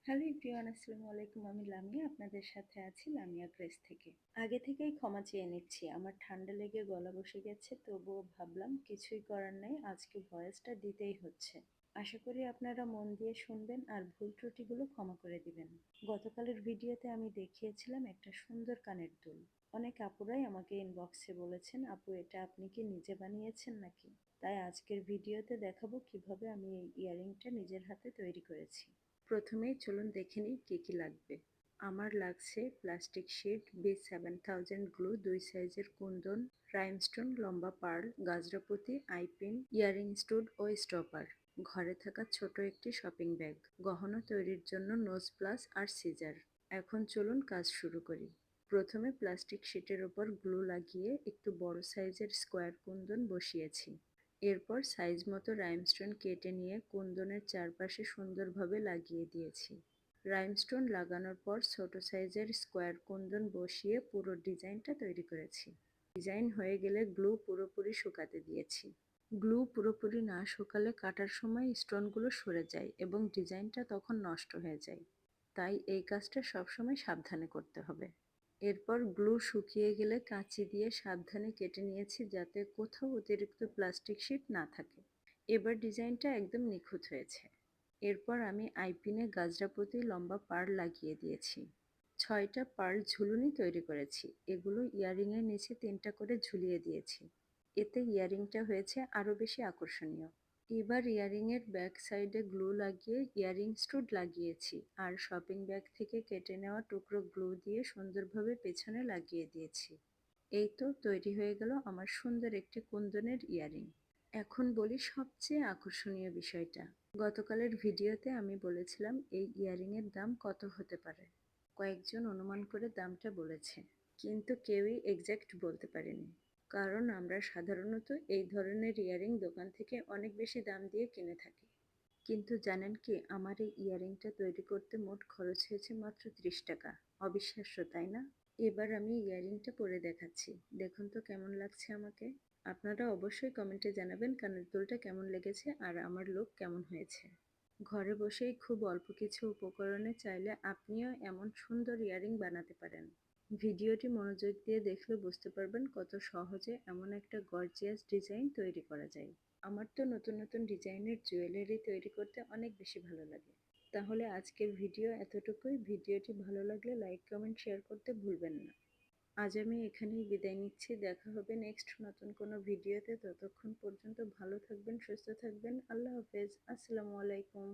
Hello everyone, আসসালামু আলাইকুম। আমি লামিয়া, আপনাদের সাথে আছি লামিয়া গ্রেস থেকে। আগে থেকেই ক্ষমা চেয়ে নিচ্ছি, আমার ঠান্ডা লেগে গলা বসে গেছে, তবুও ভাবলাম কিছুই করার নেই, আজকে ভয়েসটা দিতেই হচ্ছে। আশা করি আপনারা মন দিয়ে শুনবেন আর ভুল ত্রুটিগুলো ক্ষমা করে দিবেন। গতকালের ভিডিওতে আমি দেখিয়েছিলাম একটা সুন্দর কানের দুল। অনেক আপুরাই আমাকে ইনবক্সে বলেছেন, আপু এটা আপনি কি নিজে বানিয়েছেন নাকি? তাই আজকের ভিডিওতে দেখাবো কিভাবে আমি এই ইয়াররিংটা নিজের হাতে তৈরি করেছি। প্রথমেই চলুন দেখে নিই কী কী লাগবে। আমার লাগছে প্লাস্টিক শিট, B7000 গ্লু, 2 সাইজের কুন্দন, রাইমস্টোন, লম্বা পার্ল, গাজরাপতি, আইপিন, ইয়ারিং স্টুড ও স্টপার, ঘরে থাকা ছোট একটি শপিং ব্যাগ, গহনা তৈরির জন্য নোজ প্লাস আর সিজার। এখন চলুন কাজ শুরু করি। প্রথমে প্লাস্টিক শিটের ওপর গ্লু লাগিয়ে একটু বড় সাইজের স্কোয়ার কুন্দন বসিয়েছি। এরপর সাইজ মতো রাইমস্টোন কেটে নিয়ে কুন্দনের চারপাশে সুন্দরভাবে লাগিয়ে দিয়েছি। রাইমস্টোন লাগানোর পর ছোট সাইজের স্কোয়ার কুন্দন বসিয়ে পুরো ডিজাইনটা তৈরি করেছি। ডিজাইন হয়ে গেলে গ্লু পুরোপুরি শুকাতে দিয়েছি। গ্লু পুরোপুরি না শুকালে কাটার সময় স্টোনগুলো সরে যায় এবং ডিজাইনটা তখন নষ্ট হয়ে যায়। তাই এই কাজটা সবসময় সাবধানে করতে হবে। এরপর গ্লু শুকিয়ে গেলে কাঁচি দিয়ে সাবধানে কেটে নিয়েছি যাতে কোথাও অতিরিক্ত প্লাস্টিক শিট না থাকে। এবার ডিজাইনটা একদম নিখুঁত হয়েছে। এরপর আমি আইপিনে গাজরাপতি লম্বা পাড় লাগিয়ে দিয়েছি। 6টা পার্ল ঝুলুনি তৈরি করেছি। এগুলো ইয়াররিংয়ের নিচে 3টা করে ঝুলিয়ে দিয়েছি। এতে ইয়াররিংটা হয়েছে আরও বেশি আকর্ষণীয়। এবার ইয়াররিংয়ের ব্যাক সাইডে গ্লু লাগিয়ে ইয়াররিং স্টুড লাগিয়েছি আর শপিং ব্যাগ থেকে কেটে নেওয়া টুকরো গ্লু দিয়ে সুন্দরভাবে পেছনে লাগিয়ে দিয়েছি। এই তো তৈরি হয়ে গেল আমার সুন্দর একটি কুন্দনের ইয়াররিং। এখন বলি সবচেয়ে আকর্ষণীয় বিষয়টা। গতকালের ভিডিওতে আমি বলেছিলাম এই ইয়াররিংয়ের দাম কত হতে পারে। কয়েকজন অনুমান করে দামটা বলেছে, কিন্তু কেউই এক্স্যাক্ট বলতে পারেনি। কারণ আমরা সাধারণত এই ধরনের ইয়াররিং দোকান থেকে অনেক বেশি দাম দিয়ে কিনে থাকি। কিন্তু জানেন কি, আমার এই ইয়াররিংটা তৈরি করতে মোট খরচ হয়েছে মাত্র 30 টাকা। অবিশ্বাস্য, তাই না? এবার আমি ইয়াররিংটা পরে দেখাচ্ছি, দেখুন তো কেমন লাগছে আমাকে। আপনারা অবশ্যই কমেন্টে জানাবেন কানের দুলটা কেমন লেগেছে আর আমার লুক কেমন হয়েছে। ঘরে বসেই খুব অল্প কিছু উপকরণে চাইলে আপনিও এমন সুন্দর ইয়াররিং বানাতে পারেন। ভিডিওটি মনোযোগ দিয়ে দেখলে বুঝতে পারবেন কত সহজে এমন একটা গর্জিয়াস ডিজাইন তৈরি করা যায়। আমার তো নতুন নতুন ডিজাইনের জুয়েলারি তৈরি করতে অনেক বেশি ভালো লাগে। তাহলে আজকের ভিডিও এতটুকুই। ভিডিওটি ভালো লাগলে লাইক, কমেন্ট, শেয়ার করতে ভুলবেন না। আজ আমি এখানেই বিদায় নিচ্ছি। দেখা হবে নেক্সট নতুন কোনো ভিডিওতে। ততক্ষণ পর্যন্ত ভালো থাকবেন, সুস্থ থাকবেন। আল্লাহ হাফেজ। আসসালামু আলাইকুম।